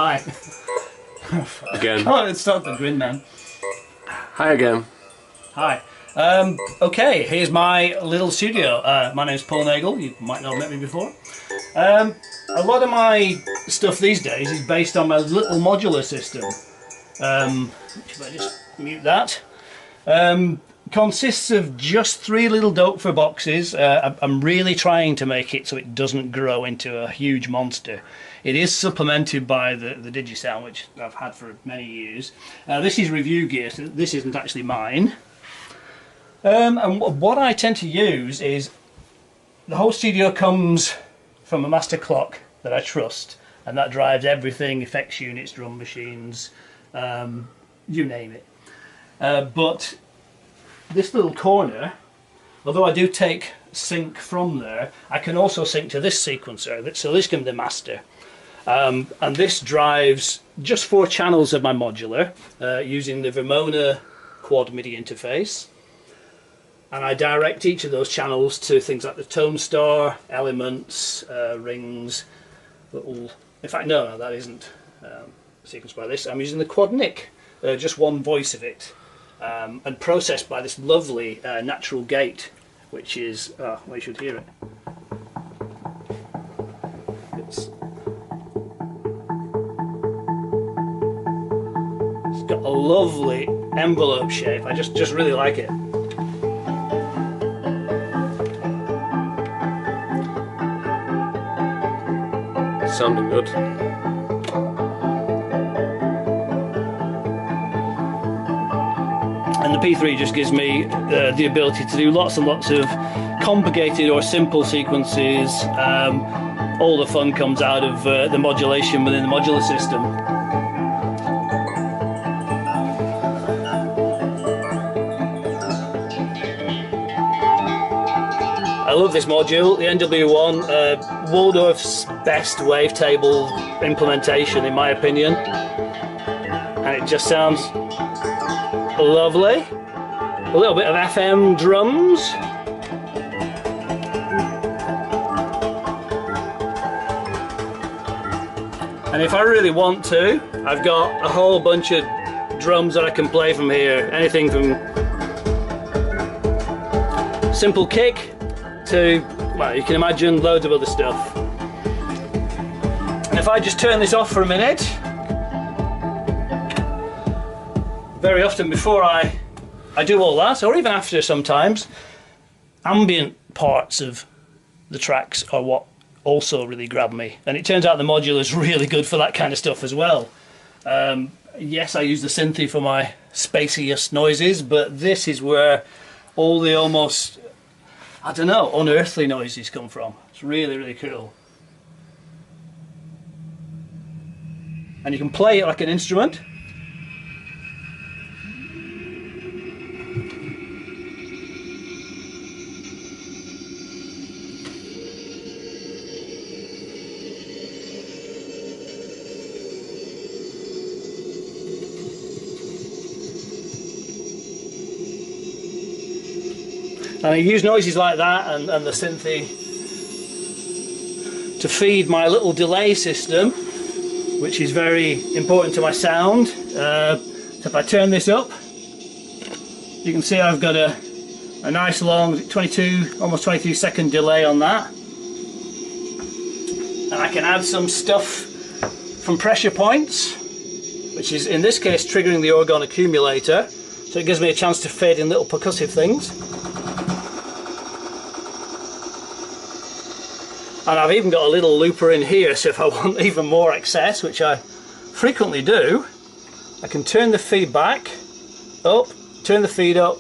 Hi. Again. Oh, let's start the grin, man. Hi again. Hi. Okay, here's my little studio. My name's Paul Nagel. You might not have met me before. A lot of my stuff these days is based on my little modular system. If I just mute that. Consists of just 3 little Dopefer boxes. I'm really trying to make it so it doesn't grow into a huge monster. It is supplemented by the Digisound, which I've had for many years. This is review gear, so this isn't actually mine. And what I tend to use is the whole studio comes from a master clock that I trust, and that drives everything: effects units, drum machines, you name it. But this little corner, although I do take sync from there, I can also sync to this sequencer, so this can be the master. And this drives just 4 channels of my modular using the Vermona quad MIDI interface. And I direct each of those channels to things like the Tone Star, elements, rings, little... In fact, no, that isn't sequenced by this. I'm using the Quad Nick, just one voice of it, and processed by this lovely natural gate, which is... oh, well, you should hear it. It's got a lovely envelope shape. I just really like it. Sounding good. And the P3 just gives me the ability to do lots and lots of complicated or simple sequences. All the fun comes out of the modulation within the modular system. I love this module, the NW1, Waldorf's best wavetable implementation in my opinion, and it just sounds lovely. A little bit of FM drums. And if I really want to, I've got a whole bunch of drums that I can play from here. Anything from simple kick to, well, you can imagine loads of other stuff. And if I just turn this off for a minute, very often before I do all that, or even after sometimes, ambient parts of the tracks are what also really grab me. And it turns out the modular is really good for that kind of stuff as well. Yes, I use the Synthy for my spaciest noises, but this is where all the almost, I don't know, unearthly noises come from. It's really, really cool. And you can play it like an instrument. And I use noises like that and the Synthy to feed my little delay system, which is very important to my sound. So if I turn this up, you can see I've got a nice long 22, almost 22 second delay on that. And I can add some stuff from pressure points, which is in this case triggering the Orgon accumulator. So it gives me a chance to fade in little percussive things. And I've even got a little looper in here, so if I want even more excess, which I frequently do, I can turn the feed back, up, turn the feed up.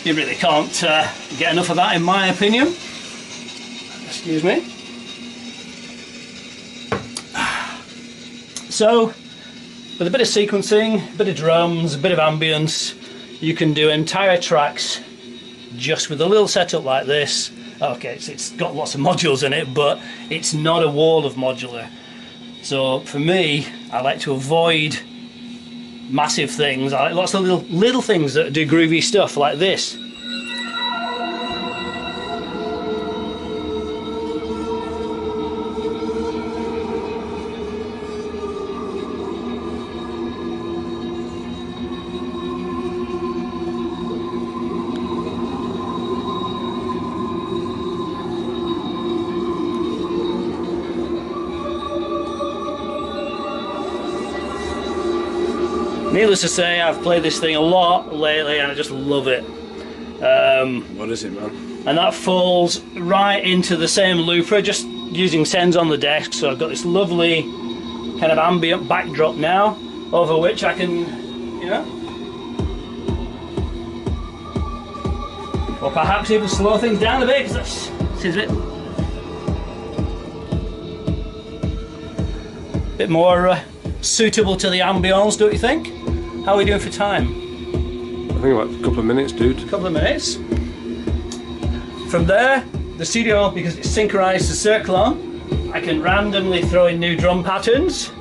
You really can't get enough of that in my opinion. Excuse me. So, with a bit of sequencing, a bit of drums, a bit of ambience, you can do entire tracks just with a little setup like this. Okay, it's got lots of modules in it, but it's not a wall of modular. So for me, I like to avoid massive things. I like lots of little things that do groovy stuff like this. Needless to say, I've played this thing a lot lately and I just love it. What is it, man? And that falls right into the same looper, just using sends on the desk. So I've got this lovely kind of ambient backdrop now, over which I can, you know, or perhaps even slow things down a bit, because that seems a bit more suitable to the ambience, don't you think? How are we doing for time? I think about a couple of minutes, dude. A couple of minutes. From there, the studio, because it's synchronized to circle on, I can randomly throw in new drum patterns.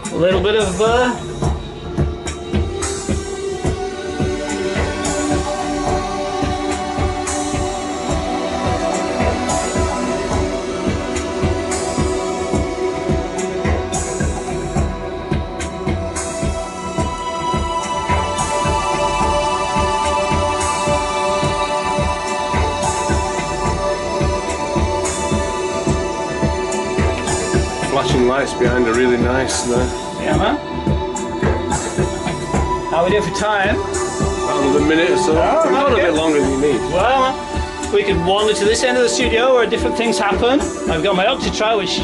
A little bit of flashing lights behind are really nice there. yeah, man. How are we doing for time? About another minute or so. Oh, We've got a okay. bit longer than you need. Well, we could wander to this end of the studio where different things happen. I've got my Octitri, which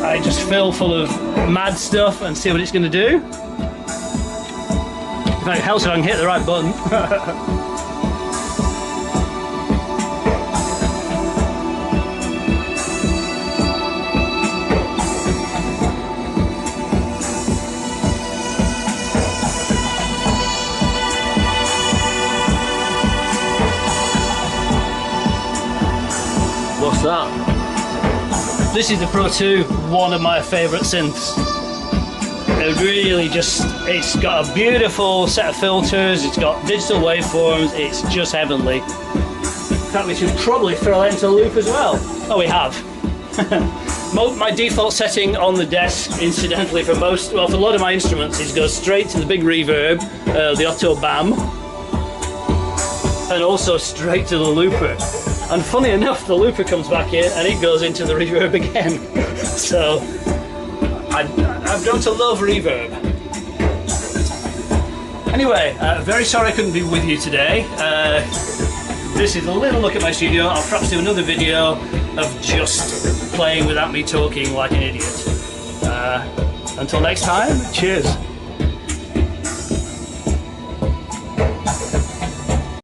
I just fill full of mad stuff and see what it's going to do. In fact, it helps if I can hit the right button. What's that? This is the Pro 2, one of my favourite synths. It really just, it's got a beautiful set of filters, it's got digital waveforms, it's just heavenly. In fact, we should probably throw that into the loop as well. Oh, we have. My default setting on the desk, incidentally, for most, well, for a lot of my instruments, is go straight to the big reverb, the Otto BAM, and also straight to the looper. And funny enough, the looper comes back in and it goes into the reverb again. So I've grown to love reverb. Anyway, very sorry I couldn't be with you today. This is a little look at my studio. I'll perhaps do another video of just playing without me talking like an idiot. Until next time, cheers.